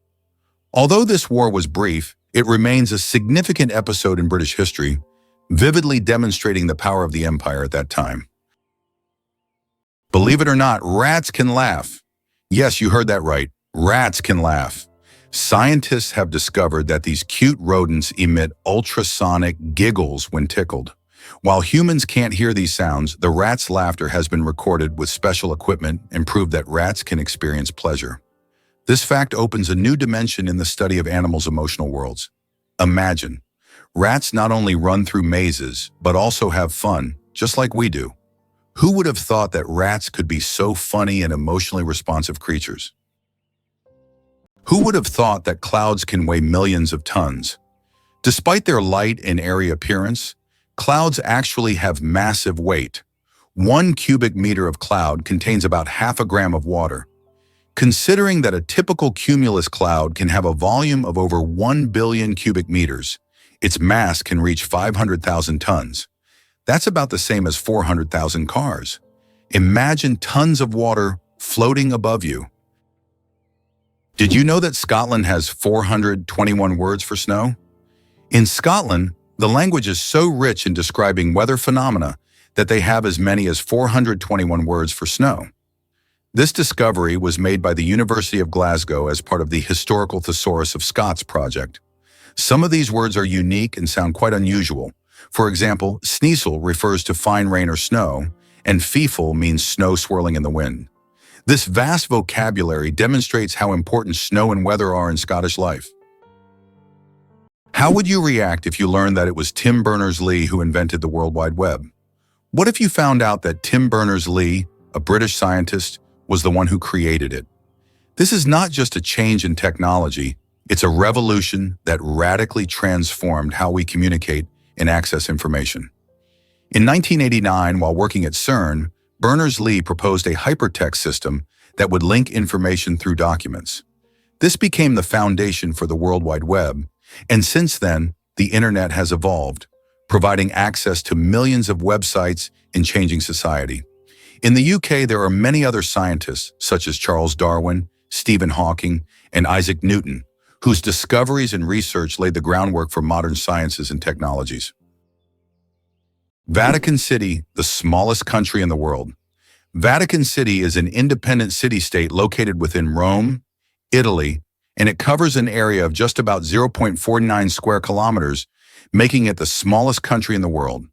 Although this war was brief, it remains a significant episode in British history, vividly demonstrating the power of the empire at that time. Believe it or not, rats can laugh. Yes, you heard that right. Rats can laugh. Scientists have discovered that these cute rodents emit ultrasonic giggles when tickled. While humans can't hear these sounds, the rat's laughter has been recorded with special equipment and proved that rats can experience pleasure. This fact opens a new dimension in the study of animals' emotional worlds. Imagine, rats not only run through mazes, but also have fun, just like we do. Who would have thought that rats could be so funny and emotionally responsive creatures? Who would have thought that clouds can weigh millions of tons? Despite their light and airy appearance, clouds actually have massive weight. 1 cubic meter of cloud contains about half a gram of water. Considering that a typical cumulus cloud can have a volume of over 1 billion cubic meters, its mass can reach 500,000 tons. That's about the same as 400,000 cars. Imagine tons of water floating above you. Did you know that Scotland has 421 words for snow? In Scotland, the language is so rich in describing weather phenomena that they have as many as 421 words for snow. This discovery was made by the University of Glasgow as part of the Historical Thesaurus of Scots project. Some of these words are unique and sound quite unusual. For example, sneasel refers to fine rain or snow, and feeful means snow swirling in the wind. This vast vocabulary demonstrates how important snow and weather are in Scottish life. How would you react if you learned that it was Tim Berners-Lee who invented the World Wide Web? What if you found out that Tim Berners-Lee, a British scientist, was the one who created it? This is not just a change in technology, it's a revolution that radically transformed how we communicate and access information. In 1989, while working at CERN, Berners-Lee proposed a hypertext system that would link information through documents. This became the foundation for the World Wide Web, and since then, the internet has evolved, providing access to millions of websites and changing society. In the UK, there are many other scientists, such as Charles Darwin, Stephen Hawking, and Isaac Newton, whose discoveries and research laid the groundwork for modern sciences and technologies. Vatican City, the smallest country in the world. Vatican City is an independent city-state located within Rome, Italy, and it covers an area of just about 0.49 square kilometers, making it the smallest country in the world.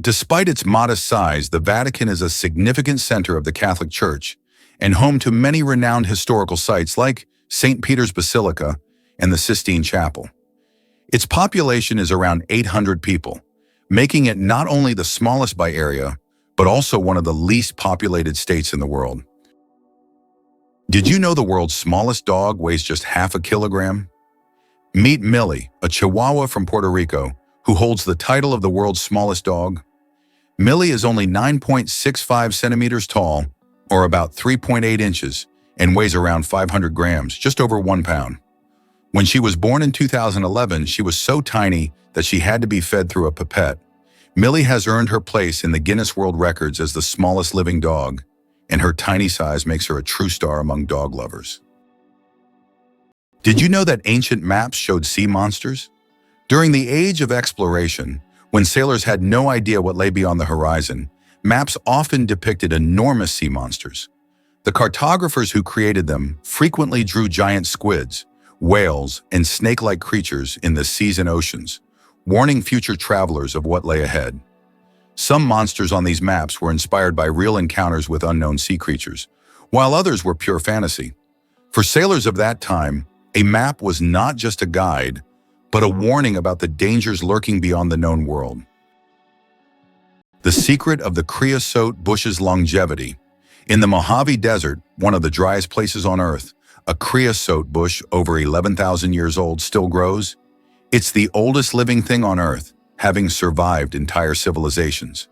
Despite its modest size, the Vatican is a significant center of the Catholic Church and home to many renowned historical sites like St. Peter's Basilica and the Sistine Chapel. Its population is around 800 people, making it not only the smallest by area, but also one of the least populated states in the world. Did you know the world's smallest dog weighs just half a kilogram? Meet Millie, a Chihuahua from Puerto Rico, who holds the title of the world's smallest dog. Millie is only 9.65 centimeters tall, or about 3.8 inches, and weighs around 500 grams, just over 1 pound. When she was born in 2011, she was so tiny that she had to be fed through a pipette. Millie has earned her place in the Guinness World Records as the smallest living dog, and her tiny size makes her a true star among dog lovers. Did you know that ancient maps showed sea monsters? During the age of exploration, when sailors had no idea what lay beyond the horizon, maps often depicted enormous sea monsters. The cartographers who created them frequently drew giant squids, whales, and snake-like creatures in the seas and oceans, warning future travelers of what lay ahead. Some monsters on these maps were inspired by real encounters with unknown sea creatures, while others were pure fantasy. For sailors of that time, a map was not just a guide, but a warning about the dangers lurking beyond the known world. The secret of the creosote bush's longevity. In the Mojave Desert, one of the driest places on Earth, a creosote bush over 11,000 years old still grows. It's the oldest living thing on Earth, having survived entire civilizations.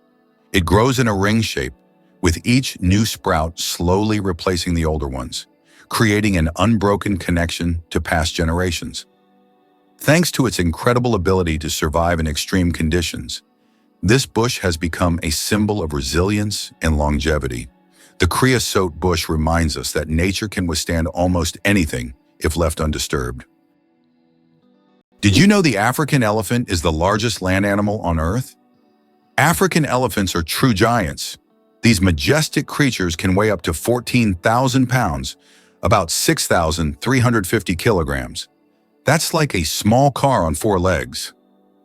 It grows in a ring shape, with each new sprout slowly replacing the older ones, creating an unbroken connection to past generations. Thanks to its incredible ability to survive in extreme conditions, this bush has become a symbol of resilience and longevity. The creosote bush reminds us that nature can withstand almost anything if left undisturbed. Did you know the African elephant is the largest land animal on Earth? African elephants are true giants. These majestic creatures can weigh up to 14,000 pounds, about 6,350 kilograms. That's like a small car on 4 legs.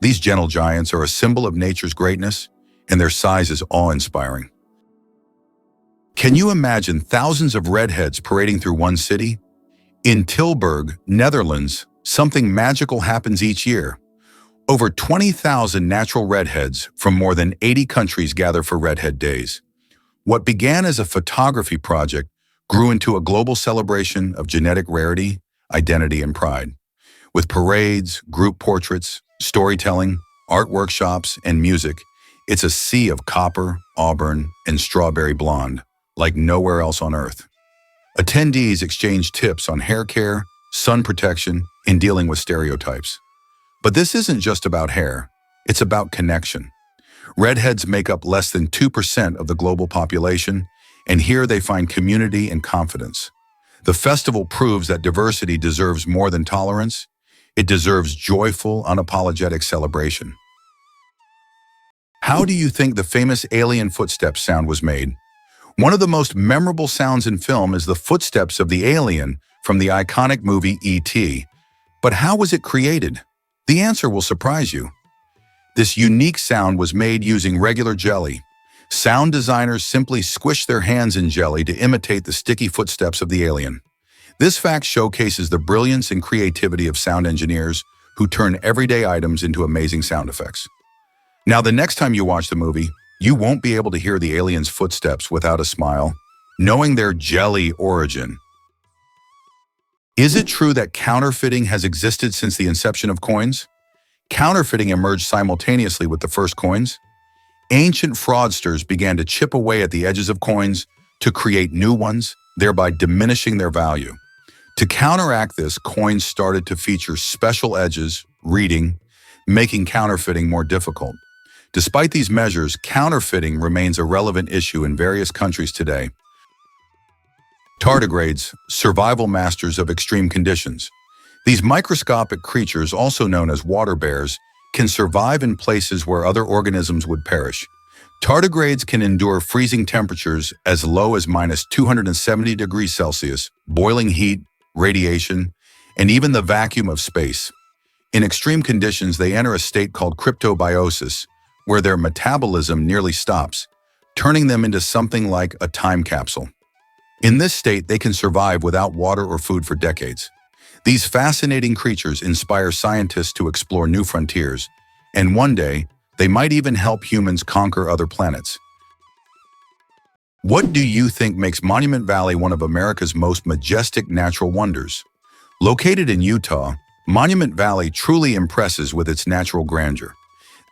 These gentle giants are a symbol of nature's greatness, and their size is awe-inspiring. Can you imagine thousands of redheads parading through one city? In Tilburg, Netherlands, something magical happens each year. Over 20,000 natural redheads from more than 80 countries gather for Redhead Days. What began as a photography project grew into a global celebration of genetic rarity, identity, and pride. With parades, group portraits, storytelling, art workshops, and music, it's a sea of copper, auburn, and strawberry blonde, like nowhere else on Earth. Attendees exchange tips on hair care, sun protection, and dealing with stereotypes. But this isn't just about hair, it's about connection. Redheads make up less than 2% of the global population, and here they find community and confidence. The festival proves that diversity deserves more than tolerance. It deserves joyful, unapologetic celebration. How do you think the famous alien footsteps sound was made? One of the most memorable sounds in film is the footsteps of the alien from the iconic movie E.T. But how was it created? The answer will surprise you. This unique sound was made using regular jelly. Sound designers simply squished their hands in jelly to imitate the sticky footsteps of the alien. This fact showcases the brilliance and creativity of sound engineers who turn everyday items into amazing sound effects. Now, the next time you watch the movie, you won't be able to hear the alien's footsteps without a smile, knowing their jelly origin. Is it true that counterfeiting has existed since the inception of coins? Counterfeiting emerged simultaneously with the first coins. Ancient fraudsters began to chip away at the edges of coins to create new ones, thereby diminishing their value. To counteract this, coins started to feature special edges, reading, making counterfeiting more difficult. Despite these measures, counterfeiting remains a relevant issue in various countries today. Tardigrades, survival masters of extreme conditions. These microscopic creatures, also known as water bears, can survive in places where other organisms would perish. Tardigrades can endure freezing temperatures as low as -270 degrees Celsius, boiling heat, radiation, and even the vacuum of space. In extreme conditions, they enter a state called cryptobiosis, where their metabolism nearly stops, turning them into something like a time capsule. In this state, they can survive without water or food for decades. These fascinating creatures inspire scientists to explore new frontiers, and one day, they might even help humans conquer other planets. What do you think makes Monument Valley one of America's most majestic natural wonders? Located in Utah, Monument Valley truly impresses with its natural grandeur.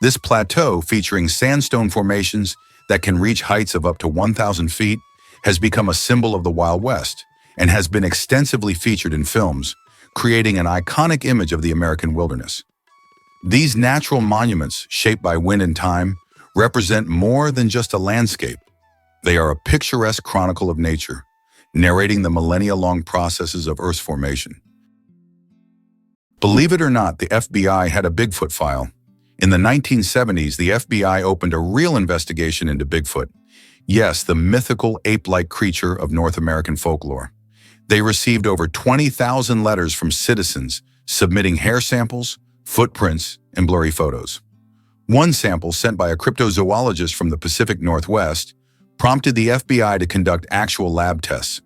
This plateau, featuring sandstone formations that can reach heights of up to 1,000 feet, has become a symbol of the Wild West and has been extensively featured in films, creating an iconic image of the American wilderness. These natural monuments, shaped by wind and time, represent more than just a landscape. They are a picturesque chronicle of nature, narrating the millennia-long processes of Earth's formation. Believe it or not, the FBI had a Bigfoot file. In the 1970s, the FBI opened a real investigation into Bigfoot. Yes, the mythical ape-like creature of North American folklore. They received over 20,000 letters from citizens submitting hair samples, footprints, and blurry photos. One sample, sent by a cryptozoologist from the Pacific Northwest, prompted the FBI to conduct actual lab tests.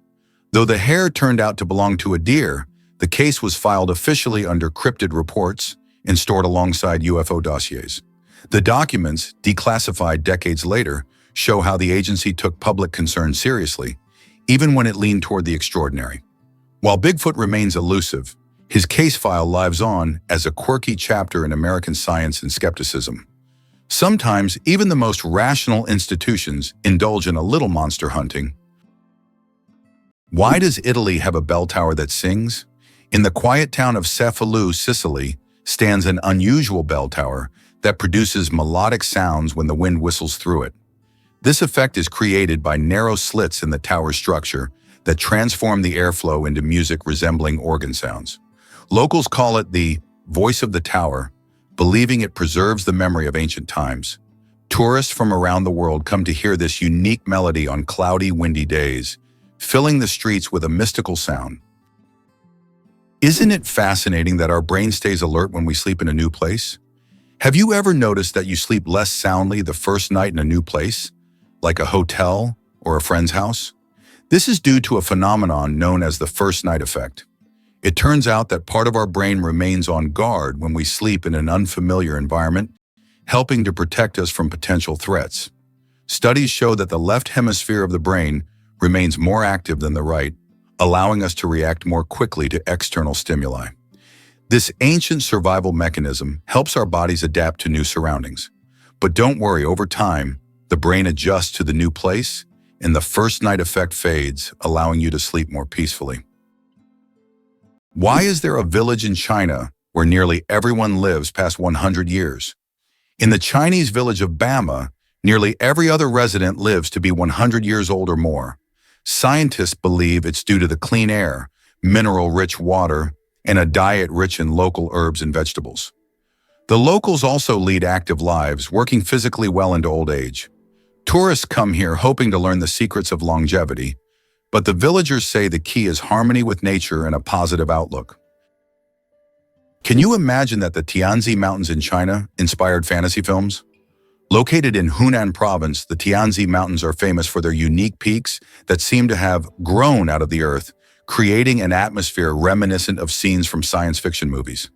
Though the hair turned out to belong to a deer, the case was filed officially under cryptid reports and stored alongside UFO dossiers. The documents, declassified decades later, show how the agency took public concern seriously, even when it leaned toward the extraordinary. While Bigfoot remains elusive, his case file lives on as a quirky chapter in American science and skepticism. Sometimes, even the most rational institutions indulge in a little monster hunting. Why does Italy have a bell tower that sings? In the quiet town of Cefalù, Sicily, stands an unusual bell tower that produces melodic sounds when the wind whistles through it. This effect is created by narrow slits in the tower's structure that transform the airflow into music resembling organ sounds. Locals call it the voice of the tower, believing it preserves the memory of ancient times. Tourists from around the world come to hear this unique melody on cloudy, windy days, filling the streets with a mystical sound. Isn't it fascinating that our brain stays alert when we sleep in a new place? Have you ever noticed that you sleep less soundly the first night in a new place, like a hotel or a friend's house? This is due to a phenomenon known as the first night effect. It turns out that part of our brain remains on guard when we sleep in an unfamiliar environment, helping to protect us from potential threats. Studies show that the left hemisphere of the brain remains more active than the right, allowing us to react more quickly to external stimuli. This ancient survival mechanism helps our bodies adapt to new surroundings. But don't worry, over time, the brain adjusts to the new place, and the first night effect fades, allowing you to sleep more peacefully. Why is there a village in China where nearly everyone lives past 100 years? In the Chinese village of Bama, nearly every other resident lives to be 100 years old or more. Scientists believe it's due to the clean air, mineral-rich water, and a diet rich in local herbs and vegetables. The locals also lead active lives, working physically well into old age. Tourists come here hoping to learn the secrets of longevity, but the villagers say the key is harmony with nature and a positive outlook. Can you imagine that the Tianzi Mountains in China inspired fantasy films? Located in Hunan province, the Tianzi Mountains are famous for their unique peaks that seem to have grown out of the earth, creating an atmosphere reminiscent of scenes from science fiction movies.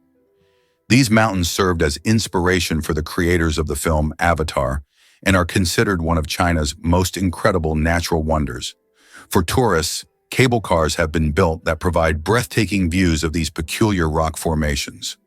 These mountains served as inspiration for the creators of the film Avatar and are considered one of China's most incredible natural wonders. For tourists, cable cars have been built that provide breathtaking views of these peculiar rock formations.